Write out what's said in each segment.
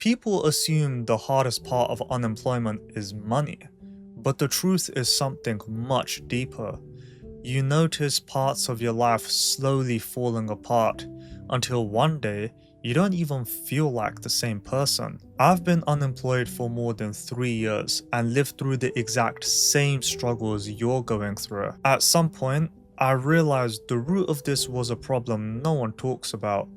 People assume the hardest part of unemployment is money, but the truth is something much deeper. You notice parts of your life slowly falling apart until one day you don't even feel like the same person. I've been unemployed for more than 3 years and lived through the exact same struggles you're going through. At some point, I realized the root of this was a problem no one talks about,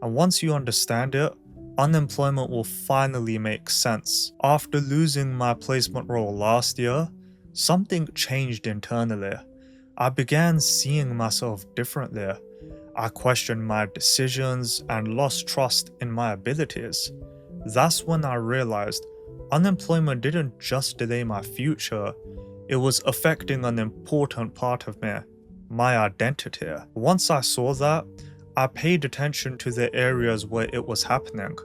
and once you understand it, unemployment will finally make sense. After losing my placement role last year, something changed internally. I began seeing myself differently. I questioned my decisions and lost trust in my abilities. That's when I realized unemployment didn't just delay my future, it was affecting an important part of me, my identity. Once I saw that, I paid attention to the areas where it was happening.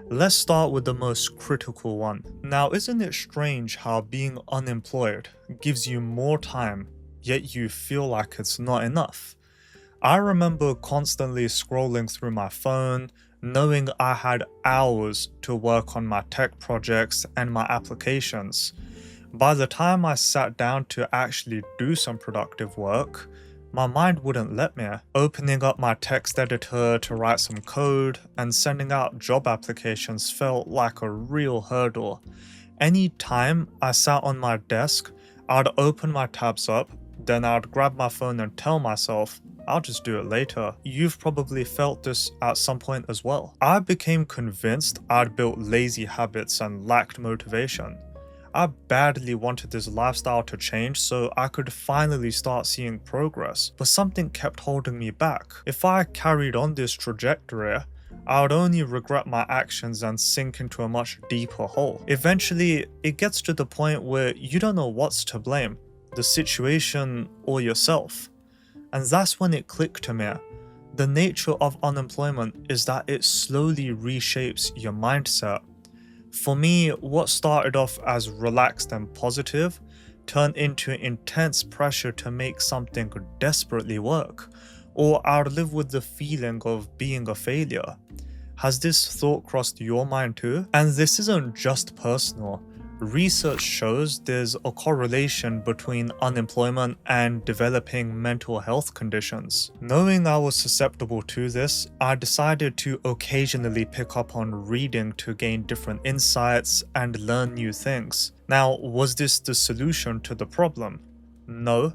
Let's start with the most critical one. Now, isn't it strange how being unemployed gives you more time, yet you feel like it's not enough? I remember constantly scrolling through my phone, knowing I had hours to work on my tech projects and my applications. By the time I sat down to actually do some productive work, my mind wouldn't let me. Opening up my text editor to write some code and sending out job applications felt like a real hurdle. Any time I sat on my desk, I'd open my tabs up, then I'd grab my phone and tell myself, I'll just do it later. You've probably felt this at some point as well. I became convinced I'd built lazy habits and lacked motivation. I badly wanted this lifestyle to change so I could finally start seeing progress, but something kept holding me back. If I carried on this trajectory, I would only regret my actions and sink into a much deeper hole. Eventually, it gets to the point where you don't know what's to blame, the situation or yourself. And that's when it clicked to me. The nature of unemployment is that it slowly reshapes your mindset. For me, what started off as relaxed and positive turned into intense pressure to make something desperately work, or I'd live with the feeling of being a failure. Has this thought crossed your mind too? And this isn't just personal. Research shows there's a correlation between unemployment and developing mental health conditions. Knowing I was susceptible to this, I decided to occasionally pick up on reading to gain different insights and learn new things. Now, was this the solution to the problem? No,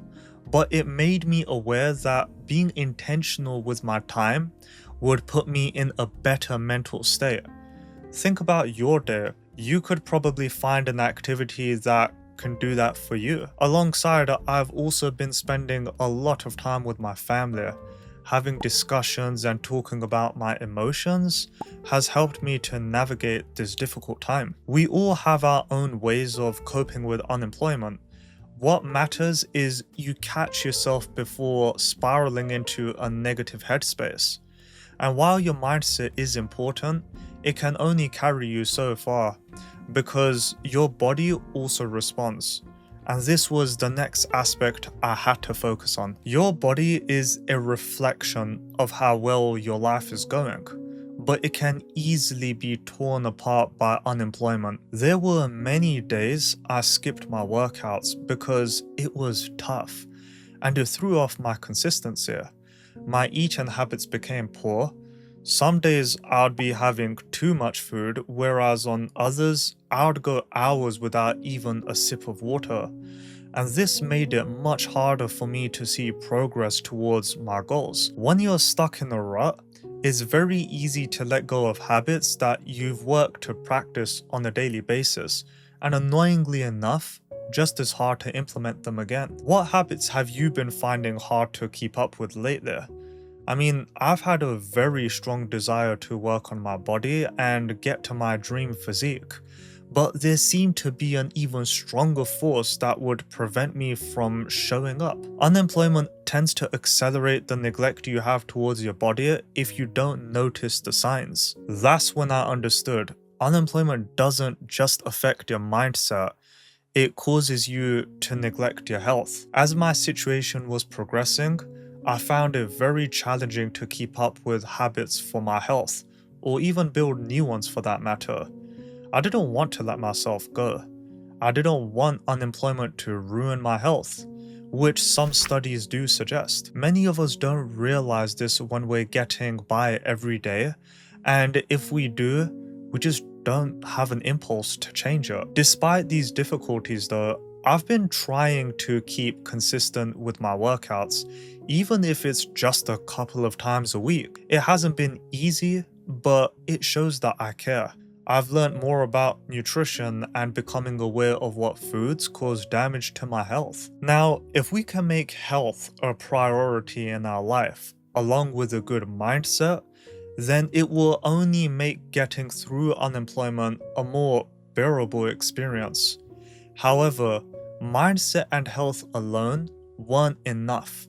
but it made me aware that being intentional with my time would put me in a better mental state. Think about your day. You could probably find an activity that can do that for you. Alongside, I've also been spending a lot of time with my family. Having discussions and talking about my emotions has helped me to navigate this difficult time. We all have our own ways of coping with unemployment. What matters is you catch yourself before spiraling into a negative headspace. And while your mindset is important, it can only carry you so far, because your body also responds. And this was the next aspect I had to focus on. Your body is a reflection of how well your life is going, but it can easily be torn apart by unemployment. There were many days I skipped my workouts because it was tough, and it threw off my consistency. My eating habits became poor. Some days I'd be having too much food, whereas on others, I would go hours without even a sip of water. And this made it much harder for me to see progress towards my goals. When you're stuck in a rut, it's very easy to let go of habits that you've worked to practice on a daily basis, and annoyingly enough, just as hard to implement them again. What habits have you been finding hard to keep up with lately? I mean, I've had a very strong desire to work on my body and get to my dream physique, but there seemed to be an even stronger force that would prevent me from showing up. Unemployment tends to accelerate the neglect you have towards your body if you don't notice the signs. That's when I understood unemployment doesn't just affect your mindset, it causes you to neglect your health. As my situation was progressing, I found it very challenging to keep up with habits for my health, or even build new ones for that matter. I didn't want to let myself go. I didn't want unemployment to ruin my health, which some studies do suggest. Many of us don't realize this when we're getting by every day, and if we do, we just don't have an impulse to change it. Despite these difficulties, though, I've been trying to keep consistent with my workouts, even if it's just a couple of times a week. It hasn't been easy, but it shows that I care. I've learned more about nutrition and becoming aware of what foods cause damage to my health. Now, if we can make health a priority in our life, along with a good mindset, then it will only make getting through unemployment a more bearable experience. However, mindset and health alone weren't enough.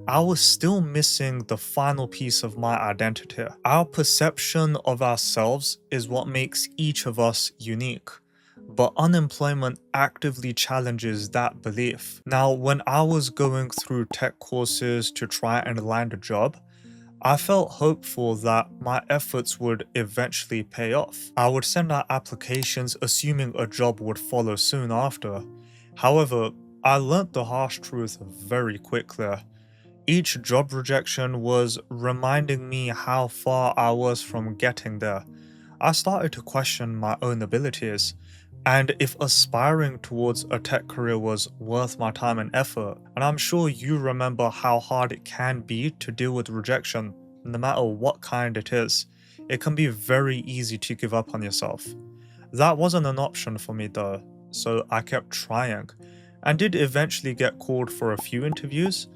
I was still missing the final piece of my identity. Our perception of ourselves is what makes each of us unique, but unemployment actively challenges that belief. Now, when I was going through tech courses to try and land a job, I felt hopeful that my efforts would eventually pay off. I would send out applications assuming a job would follow soon after. However, I learnt the harsh truth very quickly. Each job rejection was reminding me how far I was from getting there. I started to question my own abilities, and if aspiring towards a tech career was worth my time and effort. And I'm sure you remember how hard it can be to deal with rejection, no matter what kind it is. It can be very easy to give up on yourself. That wasn't an option for me though, so I kept trying, and did eventually get called for a few interviews,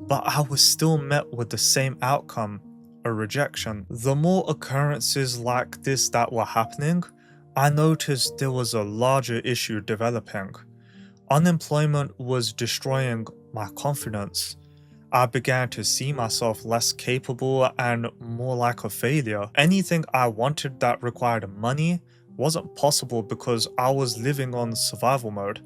but I was still met with the same outcome, a rejection. The more occurrences like this that were happening, I noticed there was a larger issue developing. Unemployment was destroying my confidence. I began to see myself less capable and more like a failure. Anything I wanted that required money wasn't possible because I was living on survival mode.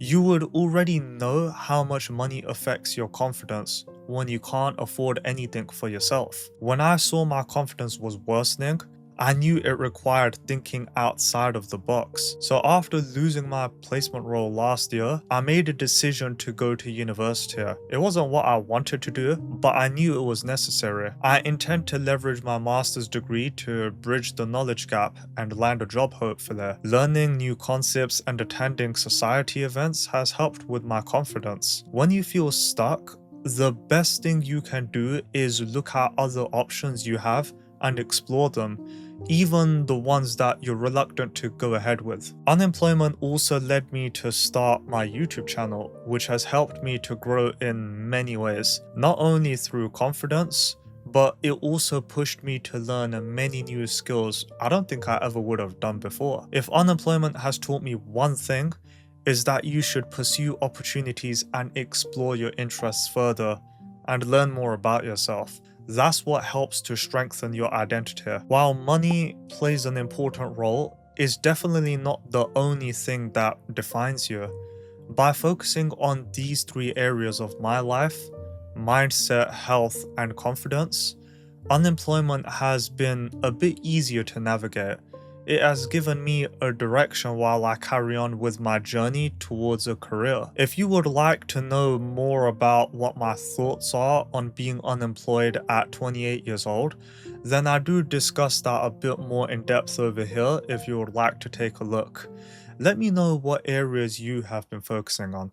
You would already know how much money affects your confidence when you can't afford anything for yourself. When I saw my confidence was worsening, I knew it required thinking outside of the box. So after losing my placement role last year, I made a decision to go to university. It wasn't what I wanted to do, but I knew it was necessary. I intend to leverage my master's degree to bridge the knowledge gap and land a job hopefully. Learning new concepts and attending society events has helped with my confidence. When you feel stuck, the best thing you can do is look at other options you have and explore them, even the ones that you're reluctant to go ahead with. Unemployment also led me to start my YouTube channel, which has helped me to grow in many ways, not only through confidence, but it also pushed me to learn many new skills I don't think I ever would have done before. If unemployment has taught me one thing, is that you should pursue opportunities and explore your interests further and learn more about yourself. That's what helps to strengthen your identity. While money plays an important role, it's definitely not the only thing that defines you. By focusing on these three areas of my life, mindset, health, and confidence, unemployment has been a bit easier to navigate. It has given me a direction while I carry on with my journey towards a career. If you would like to know more about what my thoughts are on being unemployed at 28 years old, then I do discuss that a bit more in depth over here if you would like to take a look. Let me know what areas you have been focusing on.